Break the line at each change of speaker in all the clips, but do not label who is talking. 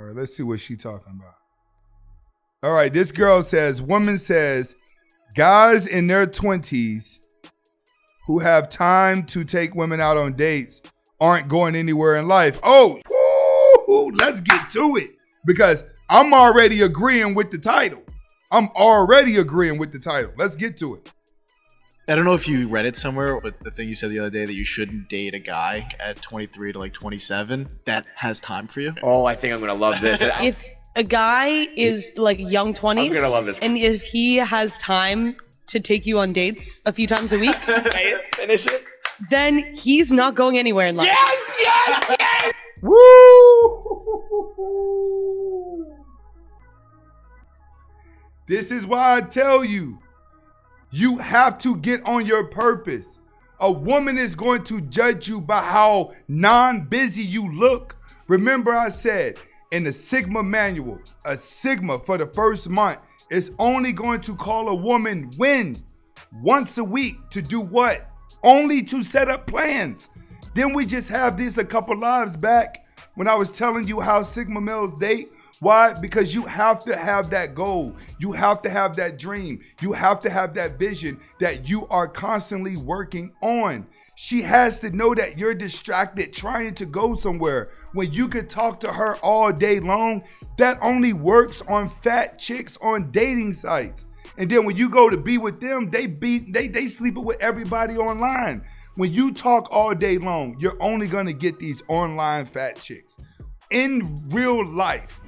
right, let's see what she's talking about. All right, this girl says, woman says, guys in their 20s who have time to take women out on dates aren't going anywhere in life. Oh, woo, let's get to it. Because I'm already agreeing with the title. Let's get to it.
I don't know if you read it somewhere, but the thing you said the other day that you shouldn't date a guy at 23 to like 27 that has time for you.
Oh, I think I'm going to love this.
If a guy is like young 20s,
I'm going to love this.
And if he has time to take you on dates a few times a week,
Say it, finish it.
then he's not going anywhere in life.
Yes!
Woo! This is why I tell you, you have to get on your purpose. A woman is going to judge you by how non-busy you look. Remember I said in the Sigma manual, a Sigma for the first month is only going to call a woman when? Once a week to do what? Only to set up plans. Then we just have this a couple lives back when I was telling you how Sigma males date. Why? Because you have to have that goal. You have to have that dream. You have to have that vision that you are constantly working on. She has to know that you're distracted trying to go somewhere. When you could talk to her all day long, that only works on fat chicks on dating sites. And then when you go to be with them, they sleeping with everybody online. When you talk all day long, you're only gonna get these online fat chicks. In real life,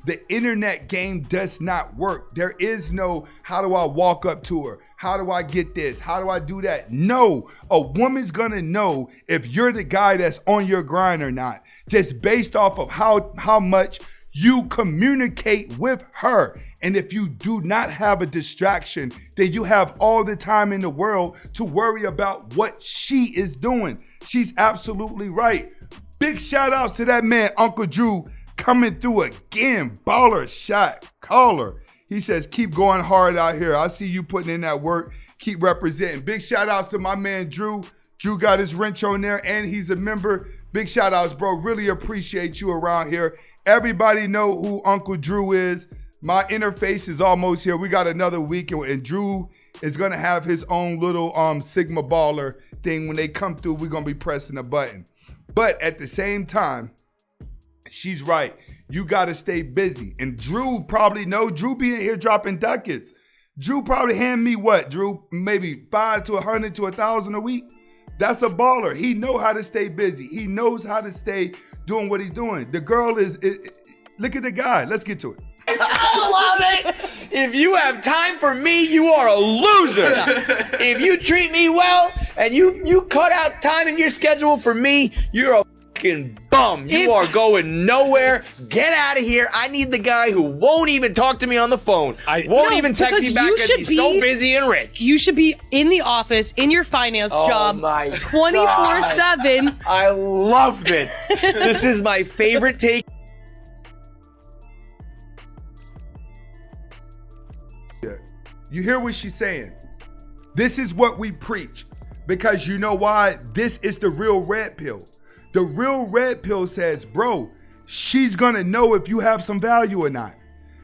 the internet game does not work. There is no, how do I walk up to her? How do I get this? How do I do that? No, a woman's gonna know if you're the guy that's on your grind or not, just based off of how much you communicate with her. And if you do not have a distraction, then you have all the time in the world to worry about what she is doing. She's absolutely right. Big shout outs to that man, Uncle Drew, coming through again. Baller shot caller. He says, keep going hard out here. I see you putting in that work. Keep representing. Big shout outs to my man, Drew. Drew got his wrench on there and he's a member. Big shout outs, bro. Really appreciate you around here. Everybody know who Uncle Drew is. My interface is almost here. We got another week and Drew is going to have his own little Sigma baller thing. When they come through, we're going to be pressing a button. But at the same time, she's right. You got to stay busy. And Drew probably know. Drew be in here dropping ducats. Drew probably hand me what, Drew? Maybe 5 to 100 to 1,000 a week. That's a baller. He know how to stay busy. He knows how to stay doing what he's doing. The girl is look at the guy. Let's get to it.
I love it. If you have time for me, you are a loser. If you treat me well and you cut out time in your schedule for me, you're a fucking bum. You are going nowhere. Get out of here. I need the guy who won't even talk to me on the phone. Won't even text me back because he's so busy and rich.
You should be in the office, in your finance job, 24/7.
I love this. This is my favorite take.
You hear what she's saying? This is what we preach. Because you know why? This is the real red pill. The real red pill says, bro, she's gonna know if you have some value or not.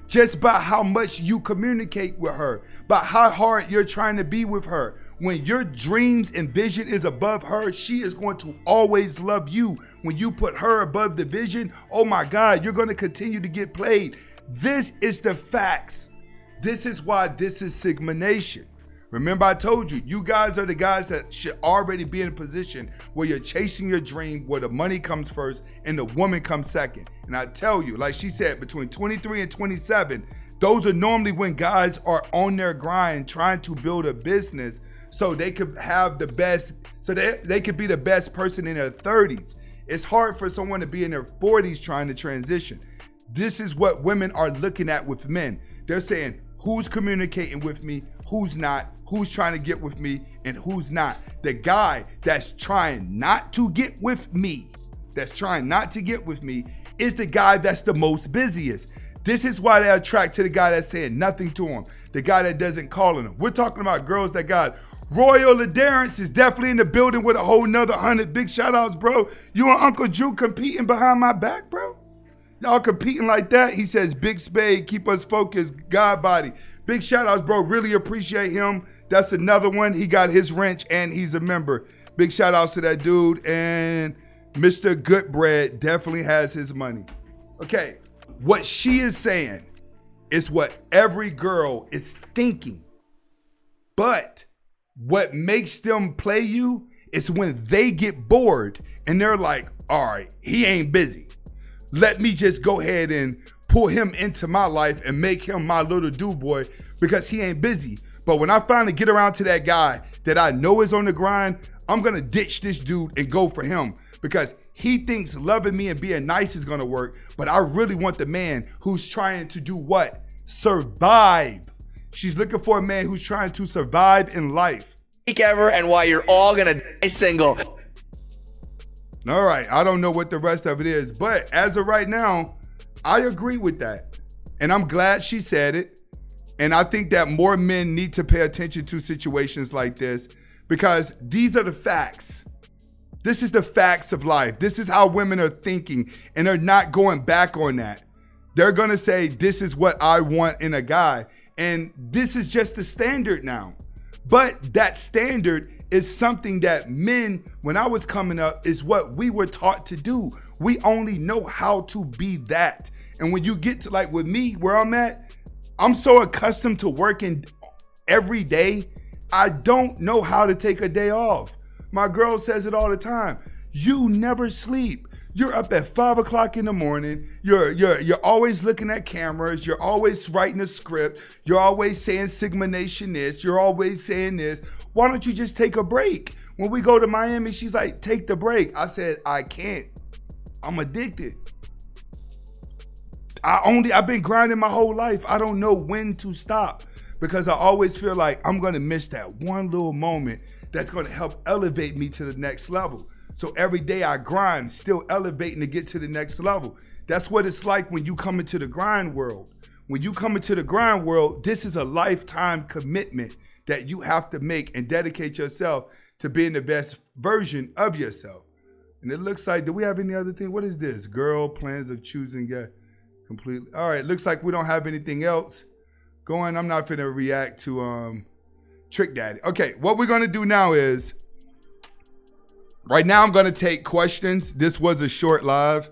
Just by how much you communicate with her, by how hard you're trying to be with her. When your dreams and vision is above her, she is going to always love you. When you put her above the vision, oh my God, you're gonna continue to get played. This is the facts. This is why this is Sigma Nation. Remember I told you, you guys are the guys that should already be in a position where you're chasing your dream, where the money comes first and the woman comes second. And I tell you, like she said, between 23 and 27, those are normally when guys are on their grind trying to build a business so they could have the best, so they could be the best person in their 30s. It's hard for someone to be in their 40s trying to transition. This is what women are looking at with men. They're saying, who's communicating with me, who's not, who's trying to get with me, and who's not. The guy that's trying not to get with me, is the guy that's the most busiest. This is why they attract to the guy that's saying nothing to him, the guy that doesn't call on them. We're talking about girls that got Royal Adherence is definitely in the building with a whole nother 100 big shout outs, bro. You and Uncle Drew competing behind my back, bro? Y'all competing like that? He says, Big Spade, keep us focused, God body. Big shout outs, bro. Really appreciate him. That's another one. He got his wrench and he's a member. Big shout outs to that dude. And Mr. Goodbread definitely has his money. Okay, what she is saying is what every girl is thinking. But what makes them play you is when they get bored and they're like, all right, he ain't busy. Let me just go ahead and pull him into my life and make him my little dude boy because he ain't busy. But when I finally get around to that guy that I know is on the grind, I'm gonna ditch this dude and go for him because he thinks loving me and being nice is gonna work. But I really want the man who's trying to do what? Survive. She's looking for a man who's trying to survive in life.
Ever, and why you're all gonna die single.
All right, I don't know what the rest of it is, but as of right now, I agree with that. And I'm glad she said it. And I think that more men need to pay attention to situations like this because these are the facts. This is the facts of life. This is how women are thinking, and they're not going back on that. They're gonna say, this is what I want in a guy. And this is just the standard now. But that standard is something that men, when I was coming up, is what we were taught to do. We only know how to be that. And when you get to like with me, where I'm at, I'm so accustomed to working every day, I don't know how to take a day off. My girl says it all the time. You never sleep. You're up at 5 o'clock in the morning. You're always looking at cameras. You're always writing a script. You're always saying Sigma Nation this. You're always saying this. Why don't you just take a break? When we go to Miami, she's like, take the break. I said, I can't. I'm addicted. I've been grinding my whole life. I don't know when to stop because I always feel like I'm gonna miss that one little moment that's gonna help elevate me to the next level. So every day I grind, still elevating to get to the next level. That's what it's like when you come into the grind world. When you come into the grind world, this is a lifetime commitment that you have to make and dedicate yourself to being the best version of yourself. And it looks like, do we have any other thing? What is this? Girl, plans of choosing completely. All right, looks like we don't have anything else going. I'm not finna react to Trick Daddy. Okay, what we're gonna do now is, right now I'm gonna take questions. This was a short live.